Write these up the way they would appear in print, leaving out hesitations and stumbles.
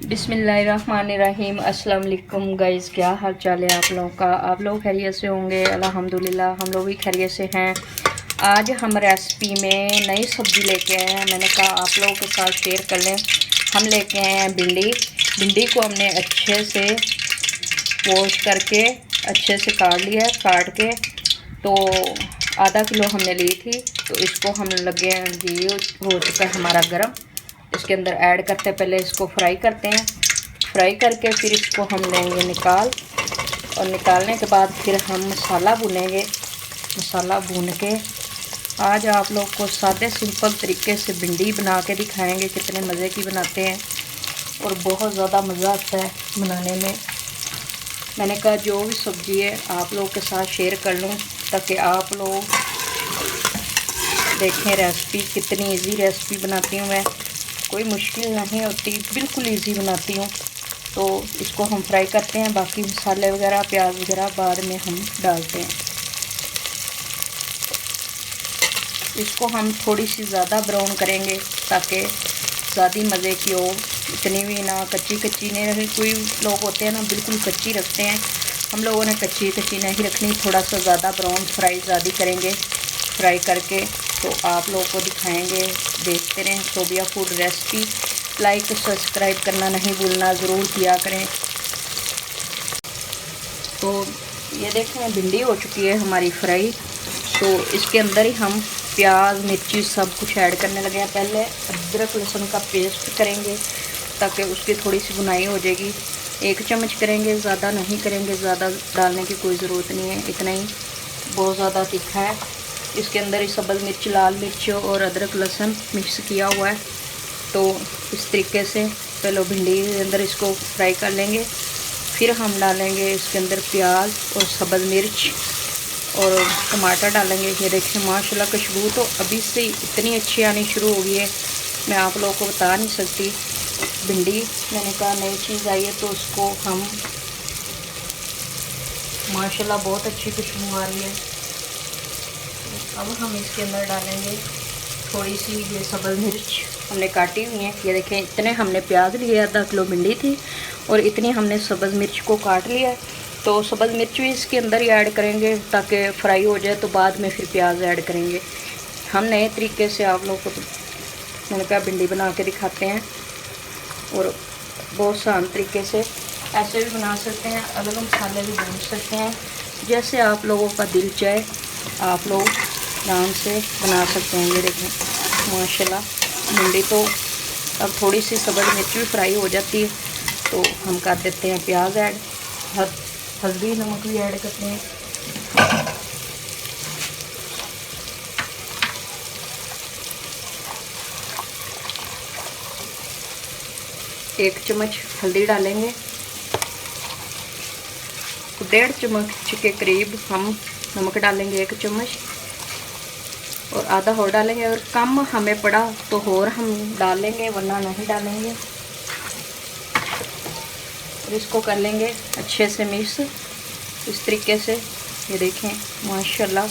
बिस्मिल्लाहिर्रहमानिर्रहीम। अस्सलाम वालेकुम गाइज़, क्या हाल चाल है आप लोगों का। आप लोग खैरियत से होंगे। अल्हम्दुलिल्लाह हम लोग भी खैरियत से हैं। आज हम रेसिपी में नई सब्ज़ी लेके आए हैं। मैंने कहा आप लोगों के साथ शेयर कर लें। हम लेके आए हैं भिंडी को हमने अच्छे से वॉश करके अच्छे से काट लिया है। काट के तो आधा किलो हमने ली थी। तो इसको हम लगे हैं, घी हो चुका है हमारा गर्म। इसके अंदर ऐड करते हैं, पहले इसको फ्राई करते हैं। फ्राई करके फिर इसको हम लेंगे निकाल, और निकालने के बाद फिर हम मसाला भूनेंगे। मसाला भून के आज आप लोग को सादे सिंपल तरीके से भिंडी बना के दिखाएंगे। कितने मज़े की बनाते हैं और बहुत ज़्यादा मज़ा आता है बनाने में। मैंने कहा जो भी सब्ज़ी है आप लोग के साथ शेयर कर लूँ, ताकि आप लोग देखें रेसिपी। कितनी इजी रेसिपी बनाती हूँ मैं, कोई मुश्किल नहीं होती, बिल्कुल इजी बनाती हूँ। तो इसको हम फ्राई करते हैं। बाकी मसाले वगैरह प्याज वगैरह बाद में हम डालते हैं। इसको हम थोड़ी सी ज़्यादा ब्राउन करेंगे ताकि ज़्यादा मज़े की हो। इतनी भी ना कच्ची कच्ची नहीं रखनी। कोई लोग होते हैं ना बिल्कुल कच्ची रखते हैं, हम लोगों ने कच्ची कच्ची नहीं रखनी। थोड़ा सा ज़्यादा ब्राउन फ्राई ज़्यादा करेंगे। फ्राई करके तो आप लोगों को दिखाएंगे। देखते रहें Sobia food recipe. Like subscribe करना नहीं भूलना, ज़रूर किया करें। तो ये देखें भिंडी हो चुकी है हमारी फ्राई। तो इसके अंदर ही हम प्याज मिर्ची सब कुछ ऐड करने लगे हैं। पहले अदरक लहसुन का पेस्ट करेंगे ताकि उसकी थोड़ी सी बुनाई हो जाएगी। 1 चम्मच करेंगे, ज़्यादा नहीं करेंगे। ज़्यादा डालने की कोई ज़रूरत नहीं है, इतना ही। बहुत ज़्यादा तीखा है। इसके अंदर ही सब्ज़ मिर्च, लाल मिर्च और अदरक लहसुन मिक्स किया हुआ है। तो इस तरीके से पहले भिंडी के अंदर इसको फ्राई कर लेंगे। फिर हम डालेंगे इसके अंदर प्याज और सब्ज़ मिर्च और टमाटर डालेंगे। ये देखिए माशाल्लाह खुशबू तो अभी से इतनी अच्छी आनी शुरू हो गई है, मैं आप लोगों को बता नहीं सकती। भिंडी मैंने कहा नई चीज़ आई है तो उसको हम माशाल्लाह बहुत अच्छी खुशबू आ रही है। अब हम इसके अंदर डालेंगे थोड़ी सी ये सब्ज़ मिर्च हमने काटी हुई है। ये देखें इतने हमने प्याज लिए, आधा किलो भिंडी थी और इतनी हमने सब्ज़ मिर्च को काट लिया है। तो सब्ज़ मिर्च भी इसके अंदर ही ऐड करेंगे ताकि फ्राई हो जाए, तो बाद में फिर प्याज ऐड करेंगे। हम नए तरीके से आप लोगों को तो मैंने कहा भिंडी बना के दिखाते हैं। और बहुत आसान तरीके से ऐसे भी बना सकते हैं, अलग मसाले भी भून सकते हैं। जैसे आप लोगों का दिल चाहे आप लोग आराम से बना सकते हैं। ये देखें माशाल्लाह भिंडी तो अब थोड़ी सी सब्ज़ मिर्च भी फ्राई हो जाती है तो हम कर देते हैं प्याज ऐड। हल्दी नमक भी ऐड करते हैं। एक चम्मच हल्दी डालेंगे, 1.5 चम्मच के करीब हम नमक डालेंगे, 1 चम्मच और आधा और डालेंगे। अगर कम हमें पड़ा तो और हम डालेंगे, वरना नहीं डालेंगे। और इसको कर लेंगे अच्छे से मिक्स इस तरीके से। ये देखें माशाल्लाह।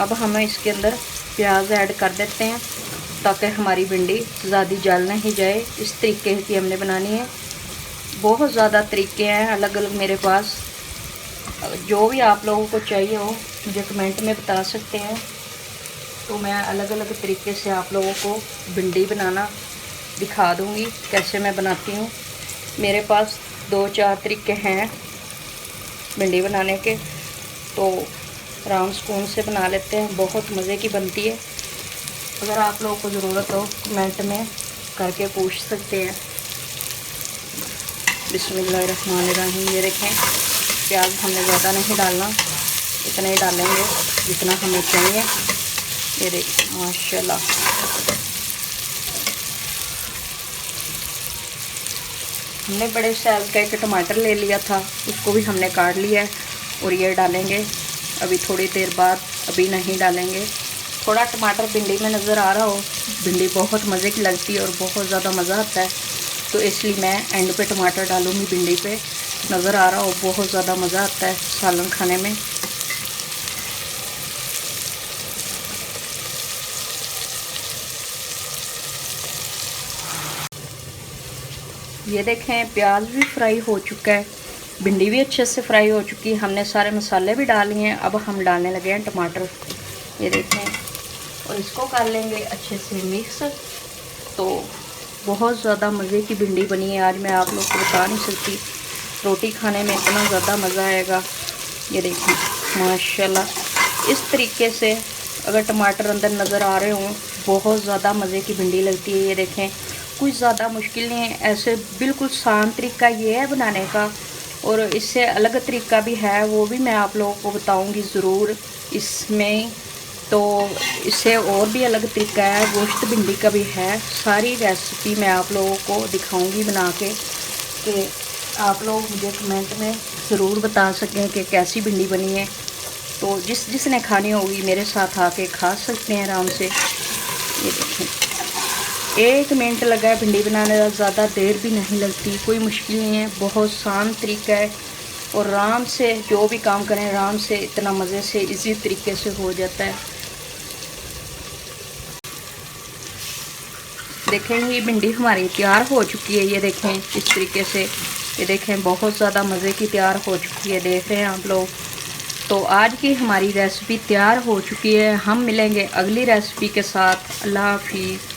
अब हम इसके अंदर प्याज ऐड कर देते हैं ताकि हमारी भिंडी ज़्यादा जल नहीं जाए। इस तरीके की हमने बनानी है। बहुत ज़्यादा तरीके हैं अलग अलग मेरे पास। जो भी आप लोगों को चाहिए हो मुझे कमेंट में बता सकते हैं, तो मैं अलग अलग तरीके से आप लोगों को भिंडी बनाना दिखा दूँगी कैसे मैं बनाती हूँ। मेरे पास 2-4 तरीके हैं भिंडी बनाने के, तो राउंड स्पून से बना लेते हैं। बहुत मज़े की बनती है। अगर आप लोगों को ज़रूरत हो कमेंट में करके पूछ सकते हैं। बिस्मिल्लाहिर्रहमानिर्रहीम। ये देखें प्याज हमने ज़्यादा नहीं डालना, इतना ही डालेंगे जितना हमें चाहिए। ये देखिए माशाल्लाह। हमने बड़े साइज़ का एक टमाटर ले लिया था, उसको भी हमने काट लिया है और ये डालेंगे अभी थोड़ी देर बाद, अभी नहीं डालेंगे। थोड़ा टमाटर भिंडी में नज़र आ रहा हो, भिंडी बहुत मज़े की लगती है और बहुत ज़्यादा मज़ा आता है, तो इसलिए मैं एंड पे टमाटर डालूँगी। भिंडी पे नज़र आ रहा हो, बहुत ज़्यादा मज़ा आता है सालन खाने में। ये देखें प्याज भी फ्राई हो चुका है, भिंडी भी अच्छे से फ्राई हो चुकी है, हमने सारे मसाले भी डाल लिए हैं। अब हम डालने लगे हैं टमाटर, ये देखें, और इसको कर लेंगे अच्छे से मिक्स। तो बहुत ज़्यादा मज़े की भिंडी बनी है आज, मैं आप लोग को बता नहीं सकती, रोटी खाने में इतना ज़्यादा मज़ा आएगा। ये देखिए माशाल्लाह, इस तरीके से अगर टमाटर अंदर नज़र आ रहे हों, बहुत ज़्यादा मज़े की भिंडी लगती है। ये देखें कुछ ज़्यादा मुश्किल नहीं है, ऐसे बिल्कुल आसान तरीका ये है बनाने का, और इससे अलग तरीका भी है, वो भी मैं आप लोगों को बताऊंगी ज़रूर इसमें। तो इससे और भी अलग तरीका है, गोश्त भिंडी का भी है। सारी रेसिपी मैं आप लोगों को दिखाऊंगी बना के, कि आप लोग मुझे कमेंट में ज़रूर बता सकें कि कैसी भिंडी बनी है। तो जिसने खानी होगी मेरे साथ आके खा सकते हैं आराम से। ये देखें 1 मिनट लगा है भिंडी बनाने का, ज़्यादा देर भी नहीं लगती, कोई मुश्किल नहीं है, बहुत आसान तरीका है, और आराम से जो भी काम करें आराम से इतना मज़े से इजी तरीके से हो जाता है। देखें ये भिंडी हमारी तैयार हो चुकी है, ये देखें इस तरीके से, ये देखें बहुत ज़्यादा मज़े की तैयार हो चुकी है, देख रहे हैं आप लोग। तो आज की हमारी रेसिपी तैयार हो चुकी है, हम मिलेंगे अगली रेसिपी के साथ। अल्लाह हाफिज़।